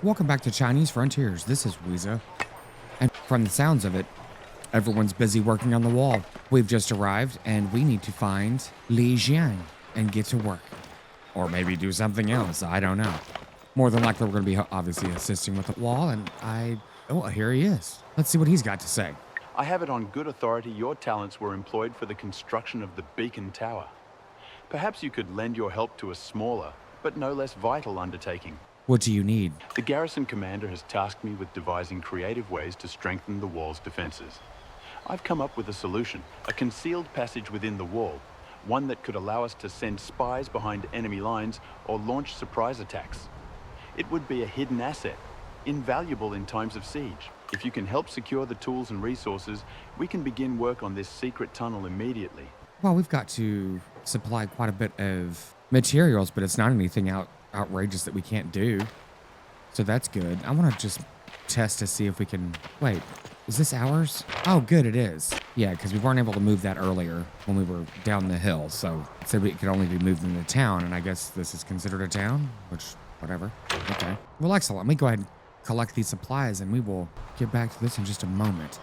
Welcome back to Chinese Frontiers. This is Weeza. And from the sounds of it, everyone's busy working on the wall. We've just arrived and we need to find Li Jiang and get to work. Or maybe do something else. I don't know. More than likely, we're going to be obviously assisting with the wall. And oh, here he is. Let's see what he's got to say. I have it on good authority your talents were employed for the construction of the beacon tower. Perhaps you could lend your help to a smaller, but no less vital undertaking. What do you need? The garrison commander has tasked me with devising creative ways to strengthen the wall's defenses. I've come up with a solution, a concealed passage within the wall, one that could allow us to send spies behind enemy lines or launch surprise attacks. It would be a hidden asset, invaluable in times of siege. If you can help secure the tools and resources, we can begin work on this secret tunnel immediately. Well, we've got to supply quite a bit of materials, but it's not anything outrageous that we can't do. So that's good. I want to just test to see if we can... Wait, is this ours? Oh, good, it is. Yeah, because we weren't able to move that earlier when we were down the hill. So it said it could only be moved into town, and I guess this is considered a town, which, whatever. Okay. Well, excellent. Let me go ahead and collect these supplies, and we will get back to this in just a moment.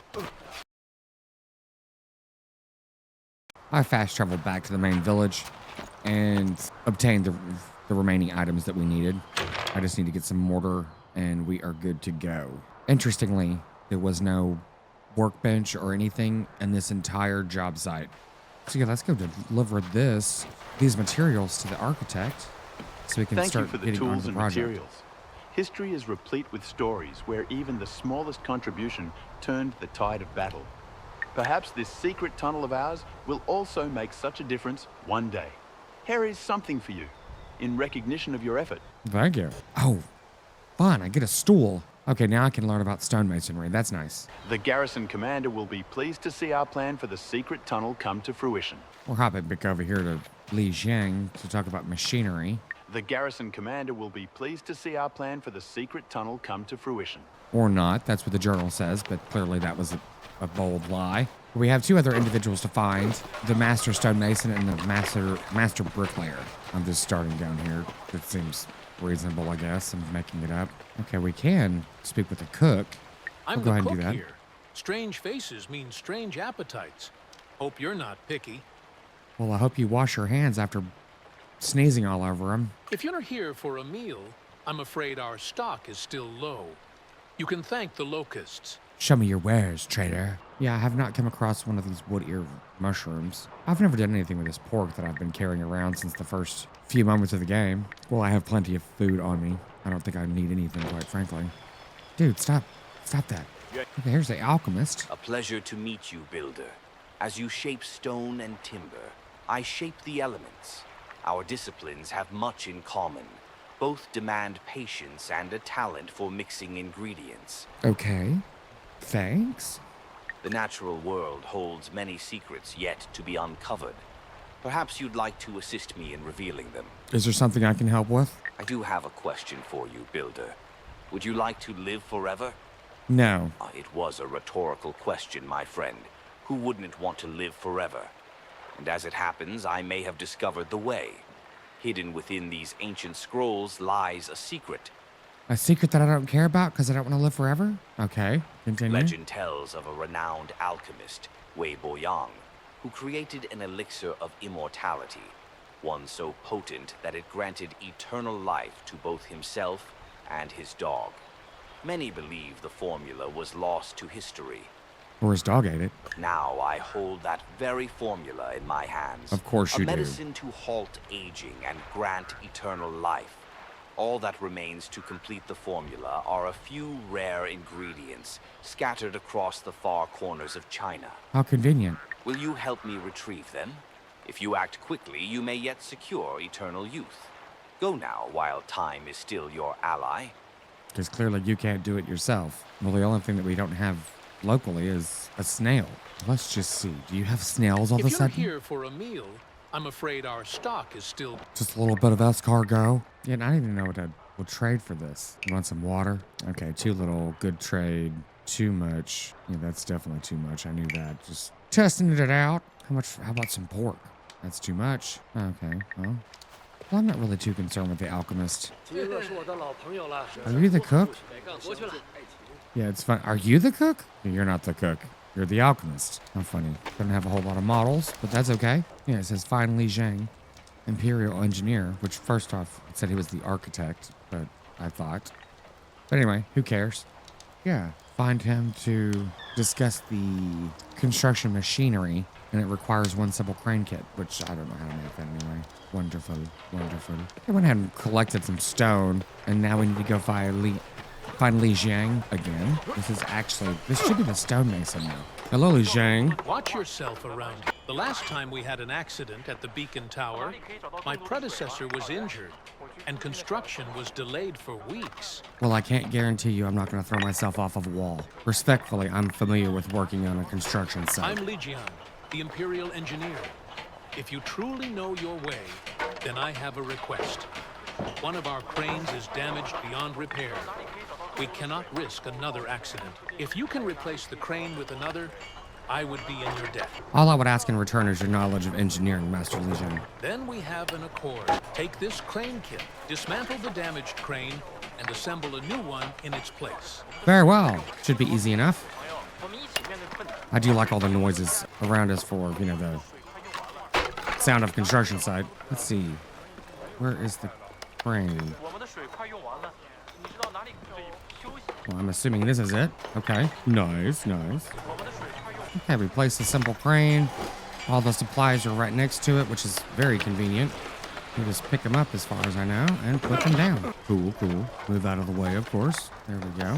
I fast traveled back to the main village and obtained the remaining items that we needed. I just need to get some mortar and we are good to go. Interestingly, there was no workbench or anything in this entire job site. So yeah, let's go deliver these materials to the architect so we can start getting on the project. Materials. History is replete with stories where even the smallest contribution turned the tide of battle. Perhaps this secret tunnel of ours will also make such a difference one day. Here is something for you, in recognition of your effort. Thank you. Oh, fun, I get a stool. Okay, now I can learn about stonemasonry. That's nice. The garrison commander will be pleased to see our plan for the secret tunnel come to fruition. We're hopping back over here to Li Jiang to talk about machinery. The garrison commander will be pleased to see our plan for the secret tunnel come to fruition. Or not, that's what the journal says, but clearly that was a bold lie. We have two other individuals to find, the master stonemason and the master bricklayer. I'm just starting down here. It seems reasonable, I guess. I'm making it up. Okay, we can speak with the cook. I'm we'll go the ahead cook and do that. here. Strange faces mean strange appetites. Hope you're not picky. Well, I hope you wash your hands after sneezing all over them. If you're here for a meal, I'm afraid our stock is still low. You can thank the locusts. Show me your wares, trader. Yeah, I have not come across one of these wood ear mushrooms. I've never done anything with this pork that I've been carrying around since the first few moments of the game. Well, I have plenty of food on me. I don't think I need anything, quite frankly. Dude, stop. Stop that. Okay, here's the alchemist. A pleasure to meet you, builder. As you shape stone and timber, I shape the elements. Our disciplines have much in common. Both demand patience and a talent for mixing ingredients. Okay. Thanks. The natural world holds many secrets yet to be uncovered. Perhaps you'd like to assist me in revealing them. Is there something I can help with? I do have a question for you, builder. Would you like to live forever? No. It was a rhetorical question, my friend. Who wouldn't want to live forever? And as it happens, I may have discovered the way. Hidden within these ancient scrolls lies a secret. A secret that I don't care about because I don't want to live forever? Okay, continue. Legend tells of a renowned alchemist, Wei Boyang, who created an elixir of immortality, one so potent that it granted eternal life to both himself and his dog. Many believe the formula was lost to history. Or his dog ate it. Now I hold that very formula in my hands. Of course you do. A medicine to halt aging and grant eternal life. All that remains to complete the formula are a few rare ingredients scattered across the far corners of China. How convenient. Will you help me retrieve them? If you act quickly, you may yet secure eternal youth. Go now while time is still your ally. Because clearly you can't do it yourself. Well, the only thing that we don't have locally is a snail. Let's just see. Do you have snails all of a sudden? If you're here for a meal, I'm afraid our stock is still... Just a little bit of escargot. Yeah, and I don't even know what I would trade for this. You want some water? Okay, too little. Good trade. Too much. Yeah, that's definitely too much. I knew that. Just testing it out. How about some pork? That's too much. Okay, well, Well, I'm not really too concerned with the alchemist. 极乐是我的老朋友了。 Are you the cook? 没干活去了。 Yeah, it's fun. Are you the cook? You're not the cook. You're the alchemist. How funny. Doesn't have a whole lot of models, but that's okay. Yeah, it says Fan Li Zhang, Imperial Engineer, which first off, it said he was the architect, but I thought. But anyway, who cares? Yeah, find him to discuss the construction machinery, and it requires one simple crane kit, which I don't know how to make that anyway. Wonderful, wonderful. I went ahead and collected some stone, and now we need to go find Li Jiang again. This should be the stonemason now. Hello, Li Jiang. Watch yourself around. The last time we had an accident at the beacon tower, my predecessor was injured, and construction was delayed for weeks. Well, I can't guarantee you I'm not going to throw myself off of a wall. Respectfully, I'm familiar with working on a construction site. I'm Li Jiang, the Imperial Engineer. If you truly know your way, then I have a request. One of our cranes is damaged beyond repair. We cannot risk another accident. If you can replace the crane with another, I would be in your debt. All I would ask in return is your knowledge of engineering, Master Li Jiang. Then we have an accord. Take this crane kit, dismantle the damaged crane, and assemble a new one in its place. Very well. Should be easy enough. I do like all the noises around us for, the sound of construction site. Let's see. Where is the crane? Well, I'm assuming this is it. Okay. Nice, nice. Okay, we place a simple crane. All the supplies are right next to it, which is very convenient. You just pick them up as far as I know and put them down. Cool, cool. Move out of the way, of course. There we go.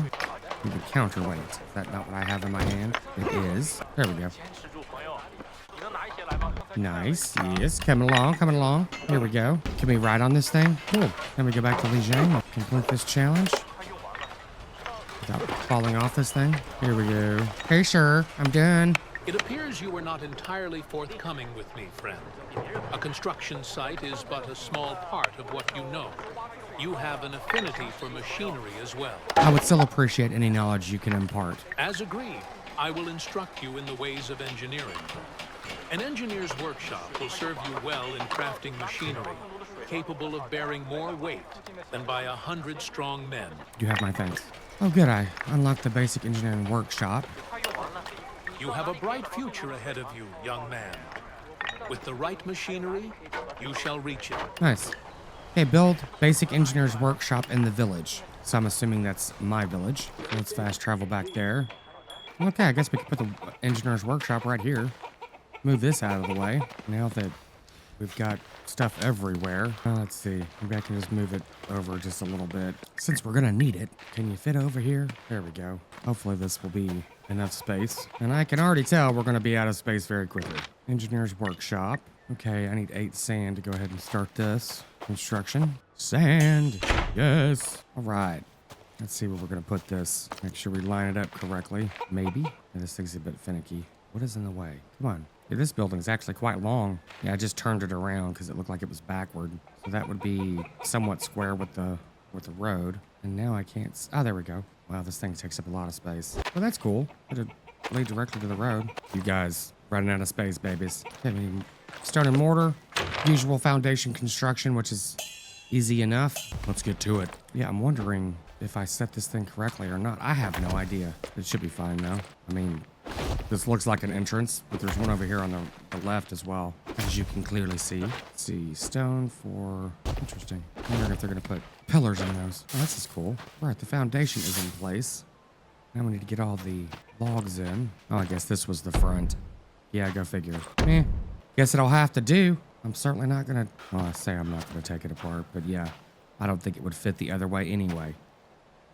Need a counterweight. Is that not what I have in my hand? It is. There we go. Nice. Yes. Coming along, coming along. Here we go. Can we ride on this thing? Cool. Then we go back to Li Jiang. Complete this challenge. Without falling off this thing. Here we go. Hey, sir. I'm done. It appears you were not entirely forthcoming with me, friend. A construction site is but a small part of what you know. You have an affinity for machinery as well. I would still appreciate any knowledge you can impart. As agreed, I will instruct you in the ways of engineering. An engineer's workshop will serve you well in crafting machinery, capable of bearing more weight than by 100 strong men. You have my thanks. Oh, good. I unlocked the basic engineering workshop. You have a bright future ahead of you, young man. With the right machinery, you shall reach it. Nice. Okay, build basic engineer's workshop in the village. So I'm assuming that's my village. Let's fast travel back there. Okay, I guess we can put the engineer's workshop right here. Move this out of the way. Now that we've got stuff everywhere. Let's see. Maybe I can just move it over just a little bit. Since we're gonna need it. Can you fit over here? There we go. Hopefully this will be enough space. And I can already tell we're gonna be out of space very quickly. Engineer's workshop. Okay, I need 8 sand to go ahead and start this. Construction. Sand. Yes. All right. Let's see where we're gonna put this. Make sure we line it up correctly. Maybe. Yeah, this thing's a bit finicky. What is in the way? Come on. Yeah, this building's actually quite long. Yeah, I just turned it around because it looked like it was backward. So that would be somewhat square with the road. And now I can't. Oh, there we go. Wow, this thing takes up a lot of space. Well, that's cool. It'll lead directly to the road. You guys running out of space, babies. Okay, we need stone and mortar. Usual foundation construction, which is easy enough. Let's get to it. Yeah, I'm wondering if I set this thing correctly or not. I have no idea. It should be fine though. I mean, this looks like an entrance, but there's one over here on the left as well, as you can clearly see. Let's see, stone for... Interesting. I'm wondering if they're going to put pillars in those. Oh, this is cool. All right, the foundation is in place. Now we need to get all the logs in. Oh, I guess this was the front. Yeah, go figure. Guess it'll have to do. I'm certainly not going to... Well, I say I'm not going to take it apart, but yeah. I don't think it would fit the other way anyway.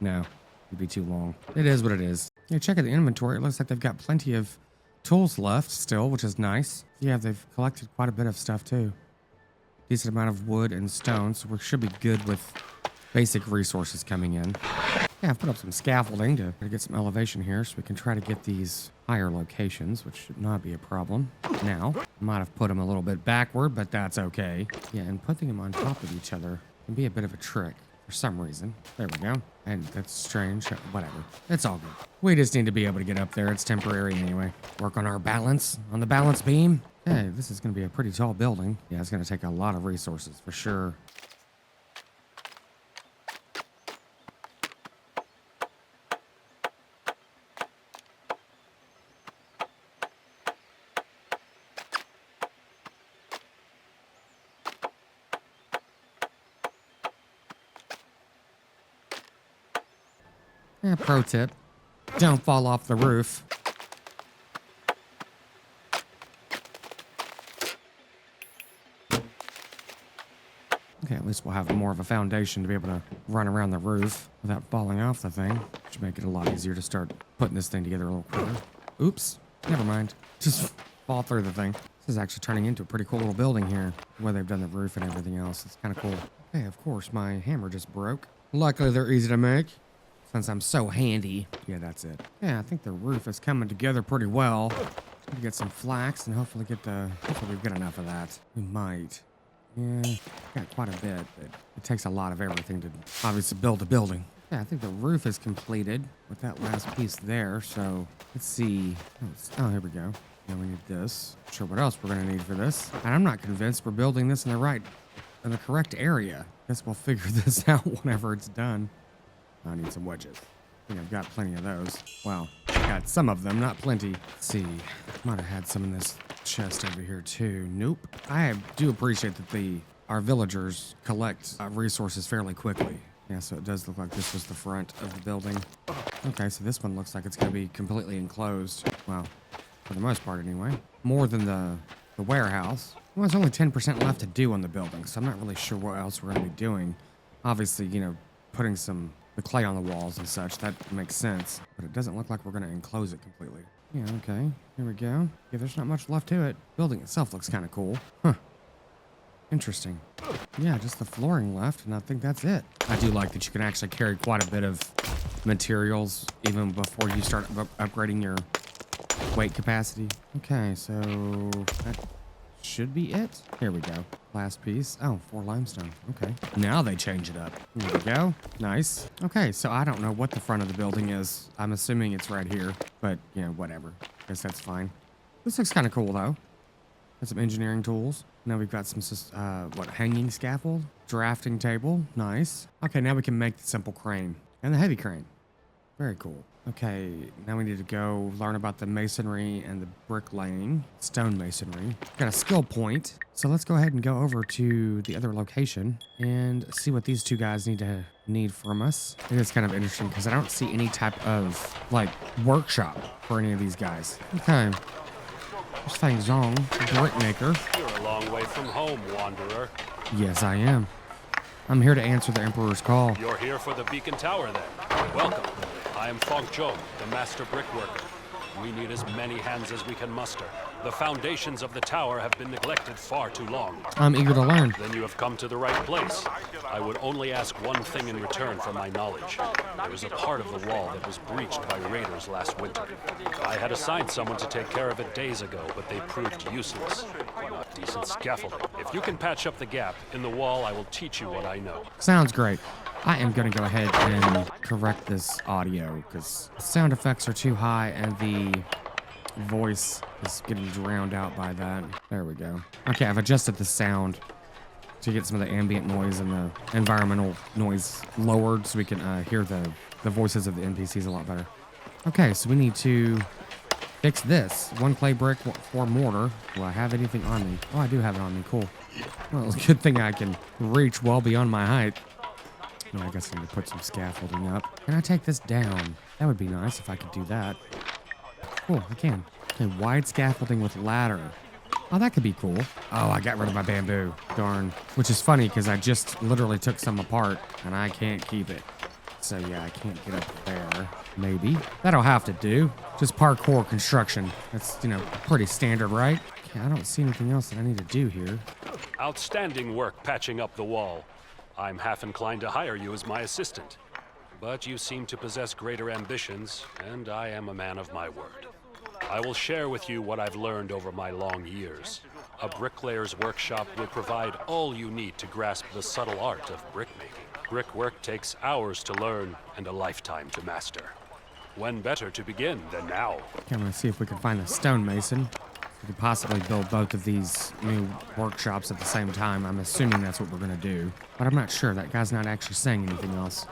No, it'd be too long. It is what it is. Yeah, check out the inventory. It looks like they've got plenty of tools left still, which is nice. Yeah, they've collected quite a bit of stuff too. Decent amount of wood and stone, so we should be good with basic resources coming in. Yeah, I've put up some scaffolding to get some elevation here so we can try to get these higher locations, which should not be a problem. Now, I might have put them a little bit backward, but that's okay. Yeah, and putting them on top of each other can be a bit of a trick. For some reason. There we go. And that's strange. Whatever. It's all good. We just need to be able to get up there. It's temporary anyway. Work on our balance. On the balance beam. Hey, this is going to be a pretty tall building. Yeah, it's going to take a lot of resources for sure. Pro tip, don't fall off the roof. Okay, at least we'll have more of a foundation to be able to run around the roof without falling off the thing. Should make it a lot easier to start putting this thing together a little quicker. Oops, never mind. Just fall through the thing. This is actually turning into a pretty cool little building here, the way they've done the roof and everything else. It's kind of cool. Okay, of course, my hammer just broke. Luckily, they're easy to make. Since I'm so handy. Yeah, that's it. Yeah, I think the roof is coming together pretty well. Need to get some flax and hopefully we've got enough of that. We might. Yeah, got quite a bit, but it takes a lot of everything to obviously build a building. Yeah, I think the roof is completed with that last piece there, so let's see. Oh, here we go. Now we need this. Not sure what else we're gonna need for this. And I'm not convinced we're building this in the correct area. Guess we'll figure this out whenever it's done. I need some wedges. I think I've got plenty of those. Wow, got some of them, not plenty. Let's see, might have had some in this chest over here too. Nope. I do appreciate that our villagers collect resources fairly quickly. Yeah, so it does look like this was the front of the building. Okay, so this one looks like it's gonna be completely enclosed. Well, for the most part anyway. More than the warehouse. Well, there's only 10% left to do on the building, so I'm not really sure what else we're gonna be doing. Obviously, putting the clay on the walls and such, that makes sense. But it doesn't look like we're gonna enclose it completely. Yeah, okay, here we go. Yeah, there's not much left to it. Building itself looks kind of cool. Huh. Interesting. Yeah, just the flooring left, and I think that's it. I do like that you can actually carry quite a bit of materials even before you start upgrading your weight capacity. Okay, so that should be it. Here we go. Last piece. Oh, 4 limestone. Okay. Now they change it up. Here we go. Nice. Okay, so I don't know what the front of the building is. I'm assuming it's right here, but, whatever. Guess that's fine. This looks kind of cool, though. Got some engineering tools. Now we've got some, hanging scaffold? Drafting table. Nice. Okay, now we can make the simple crane. And the heavy crane. Very cool. Okay, now we need to go learn about the masonry and the bricklaying, stone masonry. Got a skill point, so let's go ahead and go over to the other location and see what these two guys need from us. It is kind of interesting because I don't see any type of workshop for any of these guys. Okay, there's Fang Zong, brickmaker. You're a long way from home, wanderer. Yes, I am. I'm here to answer the Emperor's call. You're here for the beacon tower, then. Welcome. I am Fong Zhou, the master brickworker. We need as many hands as we can muster. The foundations of the tower have been neglected far too long. I'm eager to learn. Then you have come to the right place. I would only ask one thing in return for my knowledge. There is a part of the wall that was breached by raiders last winter. I had assigned someone to take care of it days ago, but they proved useless. Not decent scaffolding. If you can patch up the gap in the wall, I will teach you what I know. Sounds great. I am going to go ahead and correct this audio because the sound effects are too high and the voice is getting drowned out by that. There we go. Okay, I've adjusted the sound to get some of the ambient noise and the environmental noise lowered so we can hear the voices of the NPCs a lot better. Okay, so we need to fix this. 1 clay brick, 4 mortar. Do I have anything on me? Oh, I do have it on me. Cool. Well, good thing I can reach well beyond my height. No, I guess I need to put some scaffolding up. Can I take this down? That would be nice if I could do that. Cool, I can. Okay, wide scaffolding with ladder. Oh, that could be cool. Oh, I got rid of my bamboo. Darn. Which is funny because I just literally took some apart and I can't keep it. So yeah, I can't get up there. Maybe. That'll have to do. Just parkour construction. That's, pretty standard, right? Okay, I don't see anything else that I need to do here. Outstanding work patching up the wall. I'm half inclined to hire you as my assistant. But you seem to possess greater ambitions, and I am a man of my word. I will share with you what I've learned over my long years. A bricklayer's workshop will provide all you need to grasp the subtle art of brickmaking. Brickwork takes hours to learn and a lifetime to master. When better to begin than now? Okay, I'm gonna see if we can find the stonemason. We could possibly build both of these new workshops at the same time. I'm assuming that's what we're gonna do, but I'm not sure. That guy's not actually saying anything else.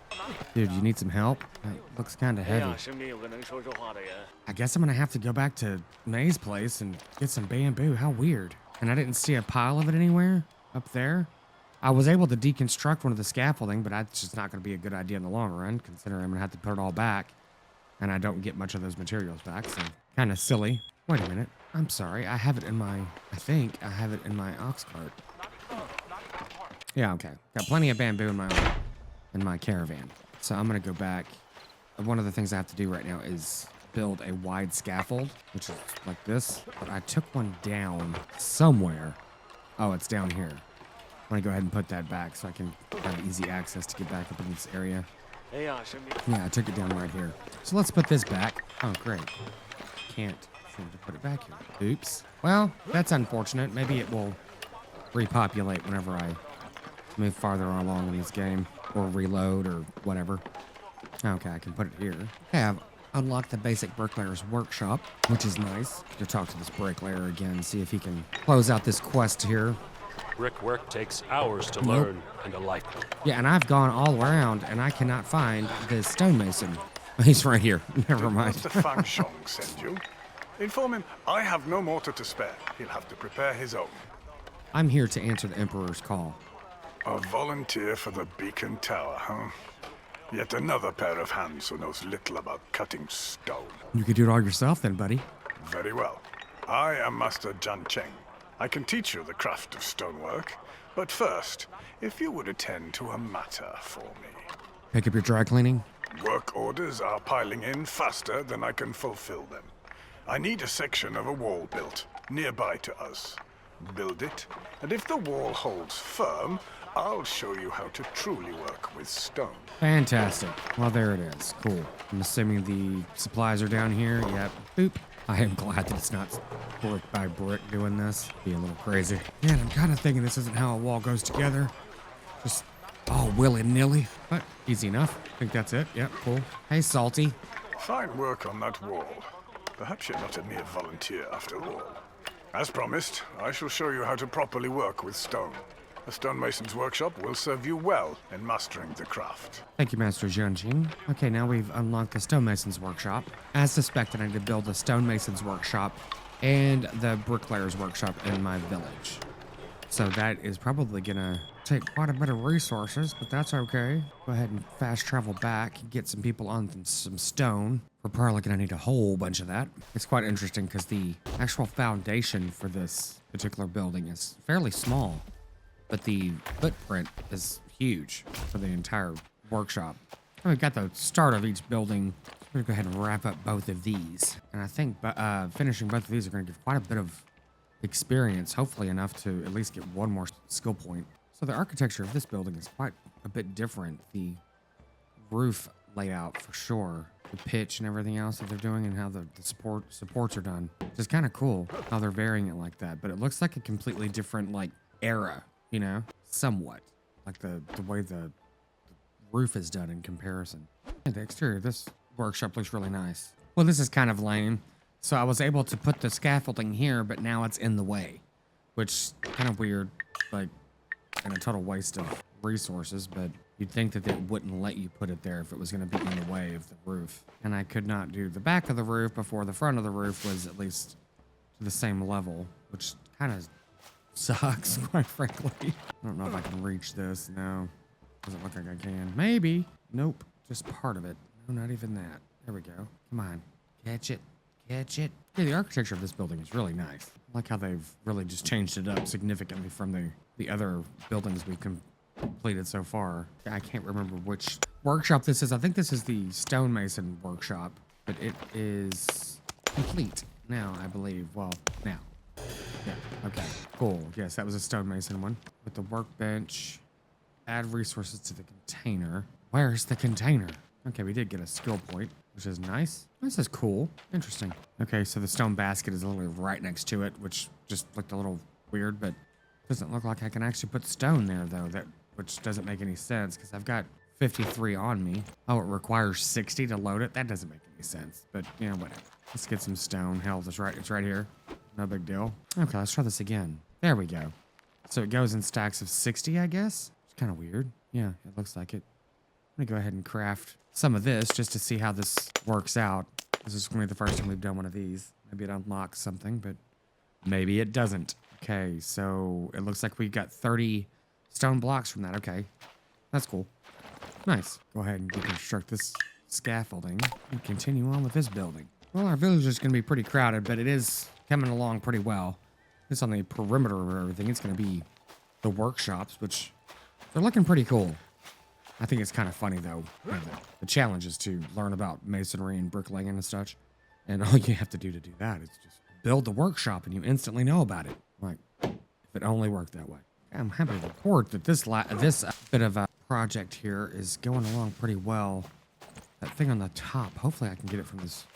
Dude, you need some help? That looks kind of 哎呀， heavy. 身边有个能说说话的人。 I guess I'm gonna have to go back to May's place and get some bamboo. How weird. And I didn't see a pile of it anywhere up there. I was able to deconstruct one of the scaffolding, but that's just not gonna be a good idea in the long run, considering I'm gonna have to put it all back. And I don't get much of those materials back, so kind of silly. Wait a minute. I'm sorry. I have it in my, I think I have it in my ox cart. Yeah, okay. Got plenty of bamboo in my caravan. So I'm gonna go back. One of the things I have to do right now is build a wide scaffold, which is like this. But I took one down somewhere. Oh, it's down here. I'm gonna go ahead and put that back so I can have easy access to get back up in this area. 哎呀，身边。 Yeah, I took it down right here. So let's put this back. Oh, great. Can't seem to put it back here. Oops. Well, that's unfortunate. Maybe it will repopulate whenever I move farther along in this game or reload or whatever. Okay, I can put it here. Okay, I've unlocked the basic bricklayer's workshop, which is nice. To talk to this bricklayer again, see if he can close out this quest here. Brickwork takes hours to Nope. learn and a lifetime. Yeah, and I've gone all around and I cannot find the stonemason. He's right here. Never mind. Master Fang Shong send you? Inform him I have no mortar to spare. He'll have to prepare his own. I'm here to answer the Emperor's call. A volunteer for the Beacon Tower, huh? Yet another pair of hands who knows little about cutting stone. You could do it all yourself then, buddy. Very well. I am Master Jan Cheng. I can teach you the craft of stonework. But first, if you would attend to a matter for me. Pick up your dry cleaning. Work orders are piling in faster than I can fulfill them. I need a section of a wall built nearby to us. Build it, and if the wall holds firm, I'll show you how to truly work with stone. Fantastic. Well, there it is. Cool. I'm assuming the supplies are down here. Yep. Boop. I am glad that it's not brick by brick doing this. Be a little crazy. Man, I'm kind of thinking this isn't how a wall goes together. Just all willy-nilly. But easy enough. I think that's it. Yep, cool. Hey, Salty. Fine work on that wall. Perhaps you're not a mere volunteer after all. As promised, I shall show you how to properly work with stone. A stonemason's workshop will serve you well in mastering the craft. Thank you, Master Jianqing. Okay, now we've unlocked the stonemason's workshop. As suspected, I need to build the stonemason's workshop and the bricklayer's workshop in my village. So that is probably gonna take quite a bit of resources, but that's okay. Go ahead and fast travel back, get some people on some stone. We're probably gonna need a whole bunch of that. It's quite interesting because the actual foundation for this particular building is fairly small, but the footprint is huge for the entire workshop. We've got the start of each building. I'm gonna go ahead and wrap up both of these. And I think finishing both of these are gonna give quite a bit of experience, hopefully enough to at least get one more skill point. So the architecture of this building is quite a bit different. The roof layout for sure, the pitch and everything else that they're doing, and how the supports are done. Just kind of cool how they're varying it like that. But it looks like a completely different like era, you know, somewhat like the way the roof is done in comparison. And the exterior of this workshop looks really nice. Well, this is kind of lame. So I was able to put the scaffolding here, but now it's in the way, which kind of weird, like, and a total waste of resources, but you'd think that they wouldn't let you put it there if it was going to be in the way of the roof. And I could not do the back of the roof before the front of the roof was at least to the same level, which kind of sucks, quite frankly. I don't know if I can reach this. No, doesn't look like I can. Maybe. Nope, just part of it. No, not even that. There we go. Come on, catch it. Catch it. Yeah, the architecture of this building is really nice. I like how they've really just changed it up significantly from the other buildings we've completed so far. I can't remember which workshop this is. I think this is the stonemason workshop, but it is complete now, I believe. Well, now. Yeah, okay, cool. Yes, that was a stonemason one. With the workbench, add resources to the container. Where's the container? Okay, we did get a skill point, which is nice. This is cool. Interesting. Okay, so the stone basket is literally right next to it, which just looked a little weird, but doesn't look like I can actually put stone there, though, which doesn't make any sense, because I've got 53 on me. Oh, it requires 60 to load it? That doesn't make any sense, but, you know, whatever. Let's get some stone. Hell, it's right here. No big deal. Okay, let's try this again. There we go. So it goes in stacks of 60, I guess. It's kind of weird. Yeah, it looks like it. I'm gonna go ahead and craft some of this just to see how this works out. This is gonna be the first time we've done one of these. Maybe it unlocks something, but maybe it doesn't. Okay, so it looks like we got 30 stone blocks from that. Okay, that's cool. Nice. Go ahead and deconstruct this scaffolding and continue on with this building. Well, our village is gonna be pretty crowded, but it is coming along pretty well. Just on the perimeter of everything, it's gonna be the workshops, which they're looking pretty cool. I think it's kind of funny though. You know, the challenge is to learn about masonry and bricklaying and such, and all you have to do to do that is just build the workshop, and you instantly know about it. Like, if it only worked that way. I'm happy to report that this bit of a project here is going along pretty well. That thing on the top, hopefully I can get it from this.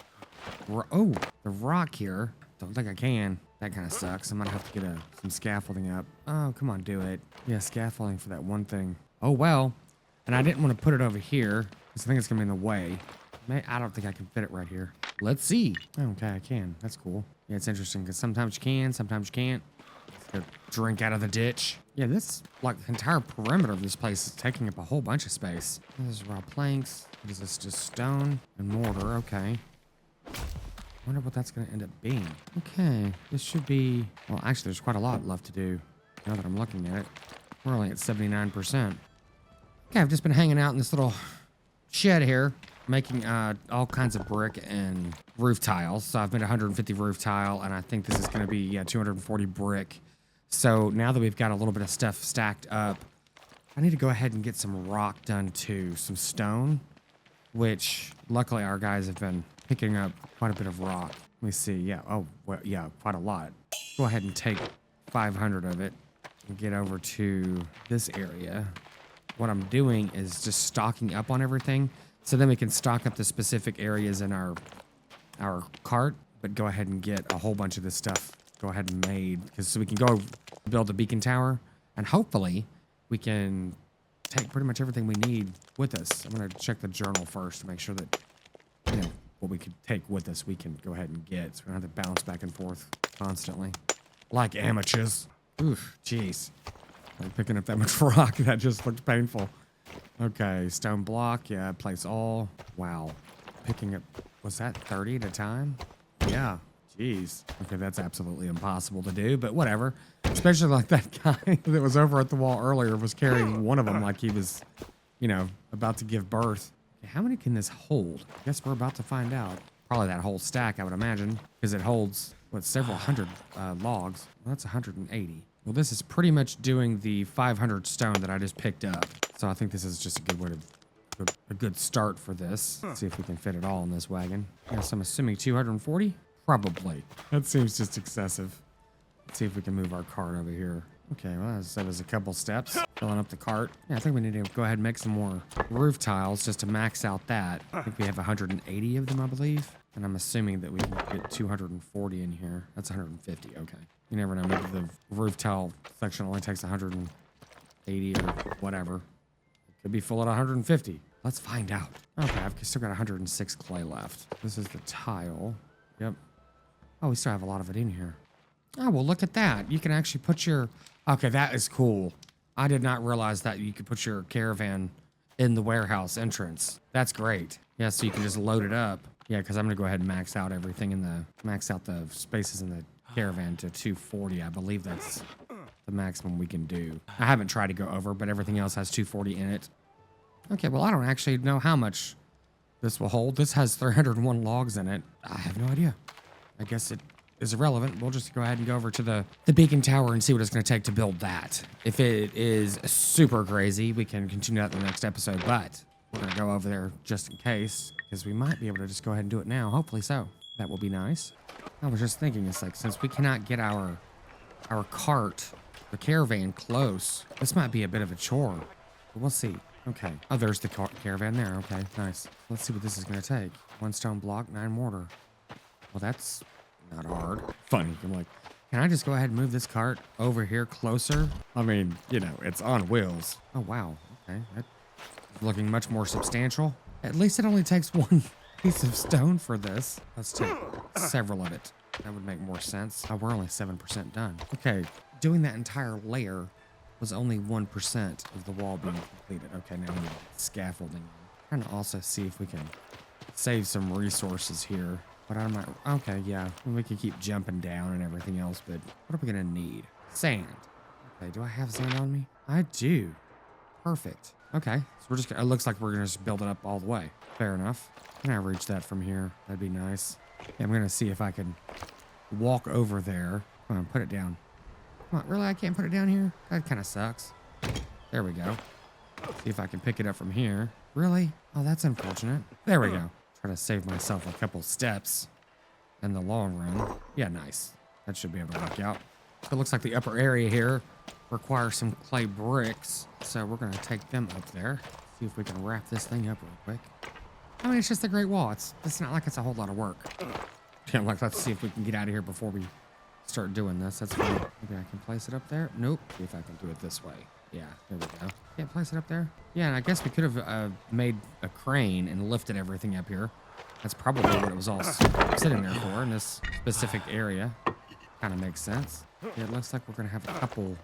Oh, the rock here. Don't think I can. That kind of sucks. I'm gonna have to get some scaffolding up. Oh, come on, do it. Yeah, scaffolding for that one thing. Oh well. And I didn't want to put it over here because I think it's gonna be in the way. I don't think I can fit it right here. Let's see. Okay, I can. That's cool. Yeah, it's interesting because sometimes you can, sometimes you can't. Drink out of the ditch. Yeah, this like entire perimeter of this place is taking up a whole bunch of space. This is raw planks. What is this? Just stone and mortar. Okay. Wonder what that's gonna end up being. Okay, this should be. Well, actually, there's quite a lot left to do. Now that I'm looking at it, we're only at 79%. Okay, I've just been hanging out in this little shed here, making all kinds of brick and roof tiles. So I've made 150 roof tile, and I think this is going to be 240 brick. So now that we've got a little bit of stuff stacked up, I need to go ahead and get some rock done too, some stone, which luckily our guys have been picking up quite a bit of rock. Let me see. Yeah. Oh, well, yeah, quite a lot. Go ahead and take 500 of it and get over to this area. What I'm doing is just stocking up on everything, so then we can stock up the specific areas in our cart, but go ahead and get a whole bunch of this stuff go ahead and made, because so we can go build a beacon tower, and hopefully we can take pretty much everything we need with us. I'm gonna check the journal first to make sure that, you know, what we could take with us we can go ahead and get, so we don't have to bounce back and forth constantly like amateurs. Oof, jeez. I'm picking up that much rock. That just looked painful. Okay, stone block. Yeah, place all. Wow. Picking up, was that 30 at a time? Yeah, jeez. Okay, that's absolutely impossible to do, but whatever. Especially like that guy that was over at the wall earlier was carrying one of them like he was, you know, about to give birth. Okay, how many can this hold? I guess we're about to find out. Probably that whole stack, I would imagine, because it holds, what, several hundred logs. Well, that's 180. Well, this is pretty much doing the 500 stone that I just picked up. So I think this is just a good way to, a good start for this. Let's see if we can fit it all in this wagon. Yes, I'm assuming 240? Probably. That seems just excessive. Let's see if we can move our cart over here. Okay, well, that was a couple steps. Filling up the cart. Yeah, I think we need to go ahead and make some more roof tiles just to max out that. I think we have 180 of them, I believe. And I'm assuming that we can get 240 in here. That's 150, okay. You never know, maybe the roof tile section only takes 180 or whatever. It could be full at 150. Let's find out. Okay, I've still got 106 clay left. This is the tile. Yep. Oh, we still have a lot of it in here. Oh, well, look at that. You can actually put your... Okay, that is cool. I did not realize that you could put your caravan in the warehouse entrance. That's great. Yeah, so you can just load it up. Yeah, because I'm going to go ahead and max out everything in the... Max out the spaces in the caravan to 240. I believe that's the maximum we can do. I haven't tried to go over, but everything else has 240 in it. Okay, well, I don't actually know how much this will hold. This has 301 logs in it. I have no idea. I guess it is irrelevant. We'll just go ahead and go over to the beacon tower and see what it's going to take to build that. If it is super crazy, we can continue that in the next episode, but we're going to go over there just in case, because we might be able to just go ahead and do it now. Hopefully so. That will be nice. I was just thinking, it's like, since we cannot get our cart, the caravan, close, this might be a bit of a chore. But we'll see. Okay. Oh, there's the caravan there. Okay, nice. Let's see what this is going to take. 1 stone block, 9 mortar. Well, that's not hard. Funny. I'm like, can I just go ahead and move this cart over here closer? I mean, you know, it's on wheels. Oh, wow. Okay. That's looking much more substantial. At least it only takes 1 piece of stone for this. Let's take several of it. That would make more sense. Oh, we're only 7% done. Okay, doing that entire layer was only 1% of the wall being completed. Okay, now we need scaffolding. Trying to also see if we can save some resources here. But I might, okay, yeah, we could keep jumping down and everything else, but what are we gonna need? Sand. Okay, do I have sand on me? I do. Perfect. Okay, so we're just, it looks like we're gonna just build it up all the way. Fair enough. Can I reach that from here? That'd be nice. Yeah, I'm gonna see if I can walk over there. Come on, put it down. Come on, really? I can't put it down here? That kind of sucks. There we go. See if I can pick it up from here. Really? Oh, that's unfortunate. There we go. Try to save myself a couple steps in the long run. Yeah, nice. That should be able to work out. So it looks like the upper area here requires some clay bricks. So we're going to take them up there. See if we can wrap this thing up real quick. I mean, it's just a great wall. It's not like it's a whole lot of work. Yeah, like, let's see if we can get out of here before we start doing this. That's fine. Maybe I can place it up there. Nope. See if I can do it this way. Yeah, there we go. Can't place it up there. Yeah, and I guess we could have made a crane and lifted everything up here. That's probably what it was all sitting there for in this specific area. Kind of makes sense. Yeah, it looks like we're going to have a couple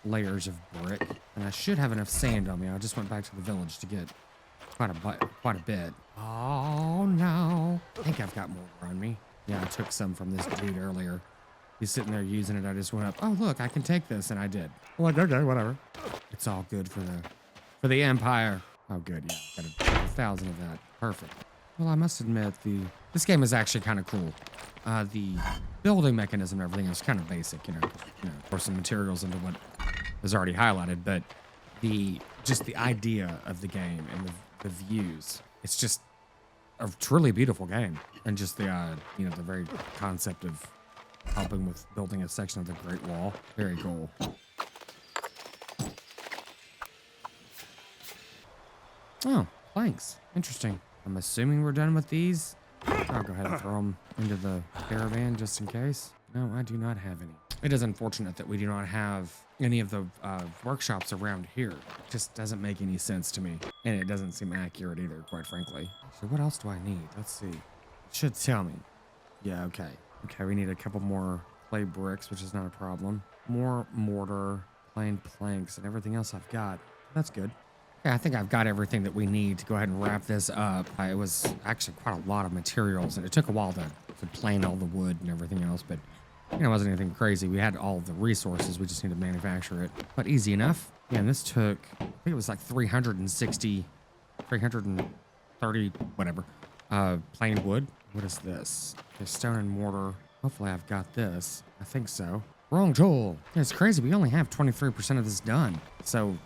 layers of brick. And I should have enough sand on me. I just went back to the village to get quite a bit. Oh, no. I think I've got more on me. Yeah, I took some from this dude earlier. He's sitting there using it. I just went up, oh, look, I can take this. And I did. I'm like, okay, whatever. It's all good for the Empire. Oh, good. Yeah, got 1,000 of that. Perfect. Well, I must admit, this game is actually kind of cool. The building mechanism and everything is kind of basic, pour some materials into what is already highlighted, but just the idea of the game and the views, it's just a truly beautiful game. And just the very concept of helping with building a section of the Great Wall. Very cool. Oh, planks. Interesting. I'm assuming we're done with these. I'll go ahead and throw them into the caravan just in case. No, I do not have any. It is unfortunate that we do not have any of the workshops around here. It just doesn't make any sense to me. And it doesn't seem accurate either, quite frankly. So what else do I need? Let's see. It should tell me. Yeah, okay. Okay, we need a couple more clay bricks, which is not a problem. More mortar, plain planks, and everything else I've got. That's good. Yeah, I think I've got everything that we need to go ahead and wrap this up. It was actually quite a lot of materials, and it took a while to plane all the wood and everything else, but it wasn't anything crazy. We had all the resources. We just need to manufacture it. But easy enough. Yeah, and this took, I think it was like 330, whatever, plain wood. What is this? There's stone and mortar. Hopefully I've got this. I think so. Wrong tool. Yeah, it's crazy. We only have 23% of this done. So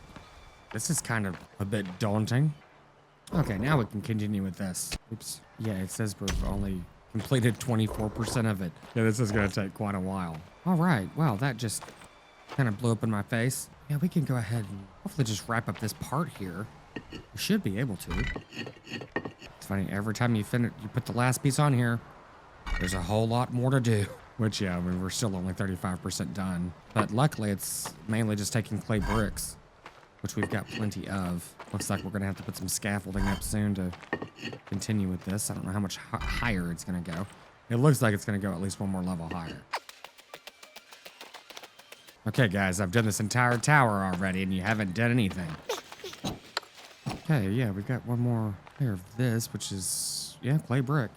this is kind of a bit daunting. Okay, now we can continue with this. Oops. Yeah, it says we've only completed 24% of it. Yeah, this is going to take quite a while. All right. Wow, that just kind of blew up in my face. Yeah, we can go ahead and hopefully just wrap up this part here. We should be able to. It's funny. Every time you put the last piece on here, there's a whole lot more to do. Which, yeah, I mean, we're still only 35% done. But luckily, it's mainly just taking clay bricks, which we've got plenty of. Looks like we're going to have to put some scaffolding up soon to continue with this. I don't know how much higher it's going to go. It looks like it's going to go at least one more level higher. Okay, guys, I've done this entire tower already, and you haven't done anything. Okay, yeah, we've got one more layer of this, which is, yeah, clay brick.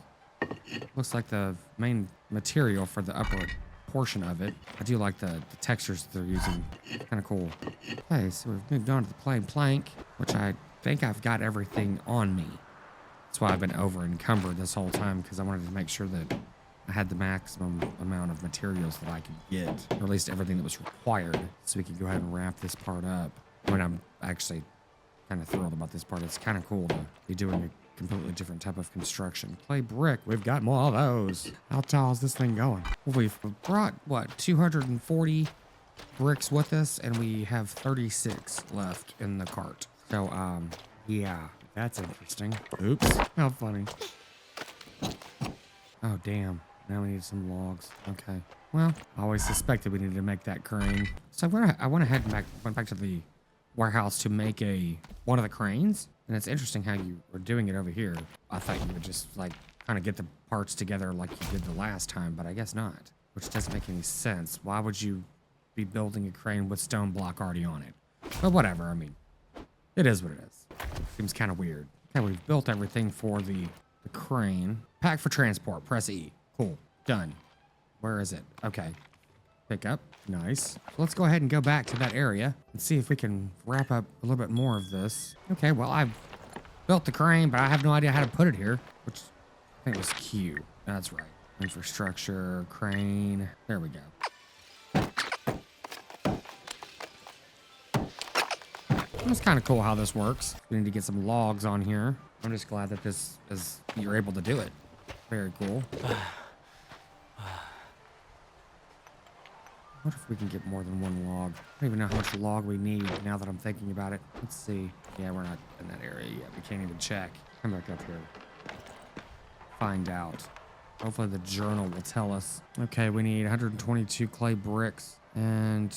Looks like the main material for the upper portion of it. I do like the textures they're using. Kind of cool. Okay, so we've moved on to the plain plank, which I think I've got everything on me. That's why I've been over encumbered this whole time, because I wanted to make sure that I had the maximum amount of materials that I could get, or at least everything that was required, so we could go ahead and wrap this part up. I mean, I'm actually kind of thrilled about this part. It's kind of cool to be doing a completely different type of construction. Clay brick, we've got more of those. How tall is this thing going? Well, we've brought, 240 bricks with us, and we have 36 left in the cart. So, yeah, that's interesting. Oops, how funny. Oh, damn. Now we need some logs. Okay. Well, I always suspected we needed to make that crane. So I went ahead and went back to the warehouse to make one of the cranes. And it's interesting how you were doing it over here. I thought you would just kind of get the parts together like you did the last time, but I guess not, which doesn't make any sense. Why would you be building a crane with stone block already on it? But whatever, I mean, it is what it is. Seems kind of weird. Okay, we've built everything for the crane. Pack for transport, press E. Cool, done. Where is it? Okay, pick up, nice. So let's go ahead and go back to that area and see if we can wrap up a little bit more of this. Okay, well, I've built the crane, but I have no idea how to put it here, which I think was Q. That's right. Infrastructure, crane, there we go. It's kind of cool how this works. We need to get some logs on here. I'm just glad that you're able to do it. Very cool. What if we can get more than one log? I don't even know how much log we need now that I'm thinking about it. Let's see. Yeah, we're not in that area yet. We can't even check. Come back up here. Find out. Hopefully the journal will tell us. Okay, we need 122 clay bricks and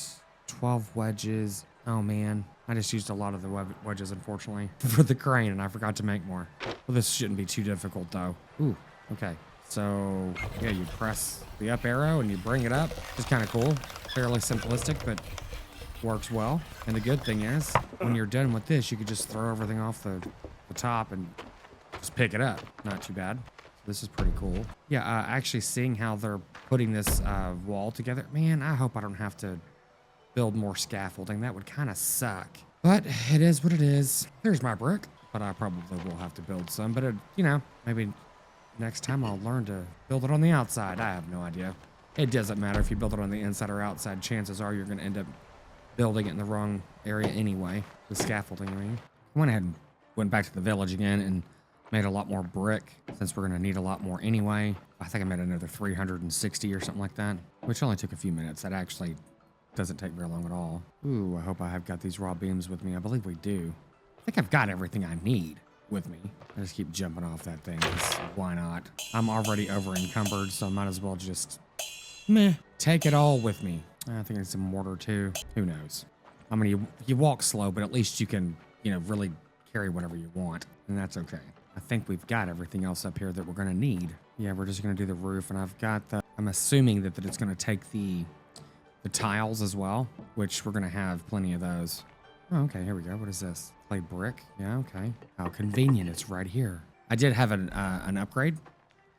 12 wedges. Oh man, I just used a lot of the wedges, unfortunately, for the crane, and I forgot to make more. Well, this shouldn't be too difficult, though. Ooh, okay. So, yeah, you press the up arrow and you bring it up. It's kind of cool. Fairly simplistic, but works well. And the good thing is, when you're done with this, you could just throw everything off the top and just pick it up. Not too bad. This is pretty cool. Yeah, actually seeing how they're putting this wall together. Man, I hope I don't have to build more scaffolding. That would kind of suck. But it is what it is. There's my brick. But I probably will have to build some. But, you know, maybe next time I'll learn to build it on the outside. I have no idea. It doesn't matter if you build it on the inside or outside. Chances are you're going to end up building it in the wrong area anyway. The scaffolding, I mean. I went ahead and went back to the village again and made a lot more brick since we're going to need a lot more anyway. I think I made another 360 or something like that, which only took a few minutes. That actually doesn't take very long at all. Ooh, I hope I have got these raw beams with me. I believe we do. I think I've got everything I need with me. I just keep jumping off that thing. Why not? I'm already over encumbered, so I might as well just take it all with me. I think I need some mortar too. Who knows? I mean, you walk slow, but at least you can, you know, really carry whatever you want, and that's okay. I think we've got everything else up here that we're gonna need. Yeah, we're just gonna do the roof, and I've got I'm assuming that it's gonna take the tiles as well, which we're gonna have plenty of those. Oh, okay, here we go. What is this? Clay brick? Yeah, okay. How convenient, it's right here. I did have an upgrade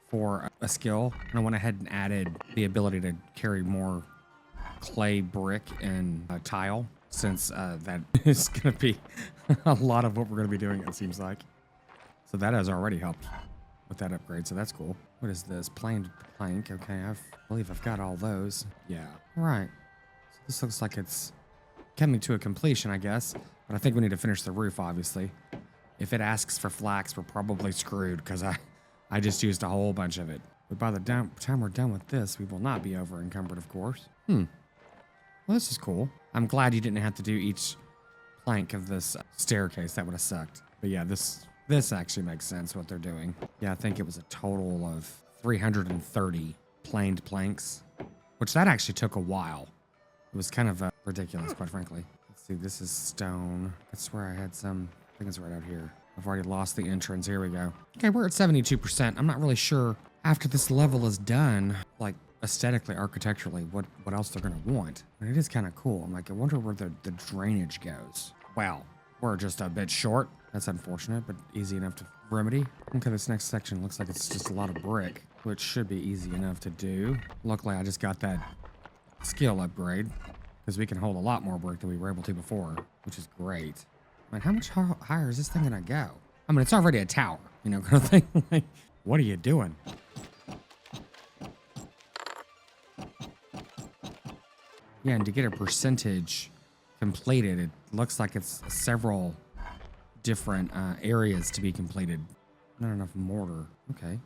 for a skill, and I went ahead and added the ability to carry more clay brick and tile, since that is gonna be a lot of what we're gonna be doing, it seems like. So that has already helped with that upgrade, so that's cool. What is this? Planed plank. Okay, I believe I've got all those. Yeah. All right. So this looks like it's coming to a completion, I guess. But I think we need to finish the roof, obviously. If it asks for flax, we're probably screwed, because I just used a whole bunch of it. But by the time we're done with this, we will not be over encumbered, of course. Well, this is cool. I'm glad you didn't have to do each plank of this staircase. That would have sucked. But yeah, this actually makes sense, what they're doing. Yeah, I think it was a total of 330 planed planks, which that actually took a while. It was kind of ridiculous, quite frankly. Let's see, this is stone. I swear I had some. I think it's right out here. I've already lost the entrance. Here we go. Okay, we're at 72%. I'm not really sure after this level is done, like aesthetically, architecturally, what else they're going to want. And it is kind of cool. I'm like, I wonder where the drainage goes. Wow, we're just a bit short. That's unfortunate, but easy enough to remedy. Okay, this next section looks like it's just a lot of brick, which should be easy enough to do. Luckily, I just got that skill upgrade, because we can hold a lot more brick than we were able to before, which is great. Man, how much higher is this thing gonna go? I mean, it's already a tower, you know, kind of thing. Like, what are you doing? Yeah, and to get a percentage completed, it looks like it's several different areas to be completed. Not enough mortar. Okay.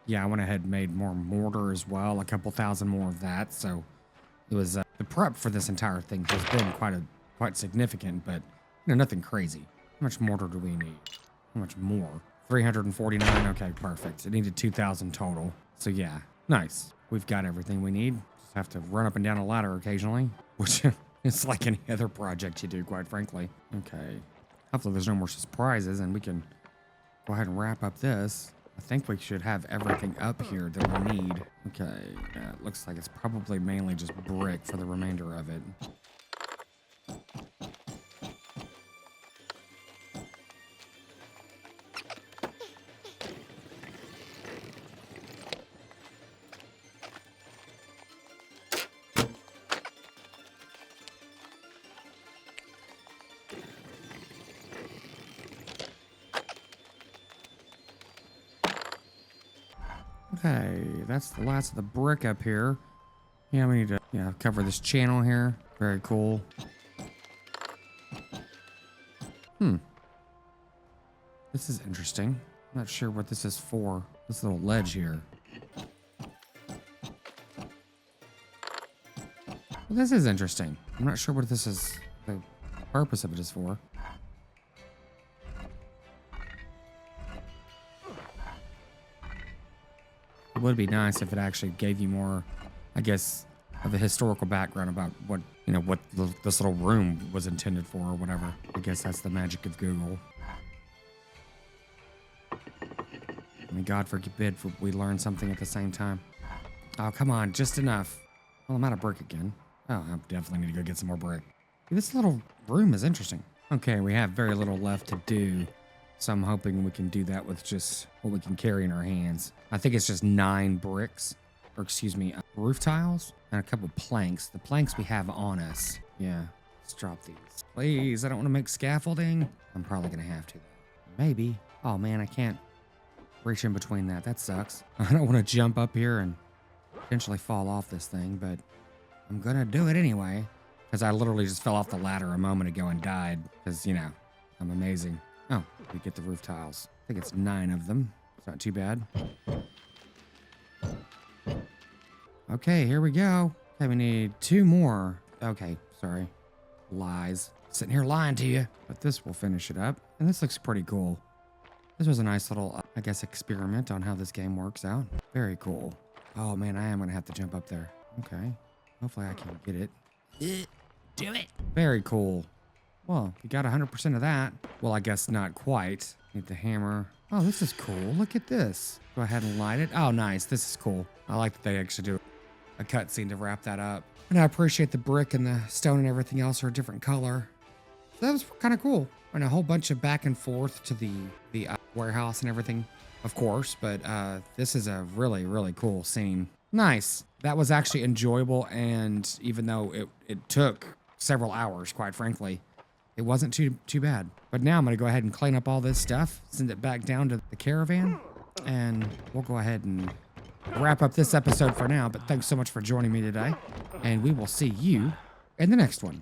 Yeah, I went ahead and made more mortar as well, a couple thousand more of that. So it was the prep for this entire thing has been quite significant, but you know, nothing crazy. How much mortar do we need? How much more? 349. Okay, perfect. It needed 2,000 total. So yeah, nice. We've got everything we need. Just have to run up and down a ladder occasionally, which it's like any other project you do, quite frankly. Okay. Hopefully there's no more surprises and we can go ahead and wrap up this. I think we should have everything up here that we need. Okay, it looks like it's probably mainly just brick for the remainder of it. Okay, that's the last of the brick up here. Yeah, we need to cover this channel here. Very cool. This is interesting. I'm not sure what this is for. This little ledge here. Well, this is interesting. I'm not sure what this is, the purpose of it is for. It would be nice if it actually gave you more, I guess, of a historical background about what, this little room was intended for or whatever. I guess that's the magic of Google. I mean, God forbid we learn something at the same time. Oh, come on, just enough. Well, I'm out of brick again. Oh, I definitely need to go get some more brick. This little room is interesting. Okay, we have very little left to do. So I'm hoping we can do that with just what we can carry in our hands. I think it's just 9 bricks, or excuse me, roof tiles and a couple planks. The planks we have on us. Yeah, let's drop these. Please, I don't want to make scaffolding. I'm probably going to have to. Maybe. Oh man, I can't reach in between that. That sucks. I don't want to jump up here and potentially fall off this thing, but I'm going to do it anyway. Because I literally just fell off the ladder a moment ago and died. Because, I'm amazing. Oh, we get the roof tiles. I think it's 9 of them. It's not too bad. Okay, here we go. Okay, we need 2 more. Okay, sorry. Lies. Sitting here lying to you. But this will finish it up. And this looks pretty cool. This was a nice little, I guess, experiment on how this game works out. Very cool. Oh, man, I am going to have to jump up there. Okay. Hopefully I can get it. Do it. Very cool. Well, we got 100% of that. Well, I guess not quite. Need the hammer. Oh, this is cool. Look at this. Go ahead and light it. Oh, nice. This is cool. I like that they actually do a cutscene to wrap that up. And I appreciate the brick and the stone and everything else are a different color. So that was kind of cool. And a whole bunch of back and forth to the warehouse and everything, of course. But this is a really, really cool scene. Nice. That was actually enjoyable. And even though it took several hours, quite frankly, it wasn't too bad. But now I'm going to go ahead and clean up all this stuff, send it back down to the caravan, and we'll go ahead and wrap up this episode for now. But thanks so much for joining me today, and we will see you in the next one.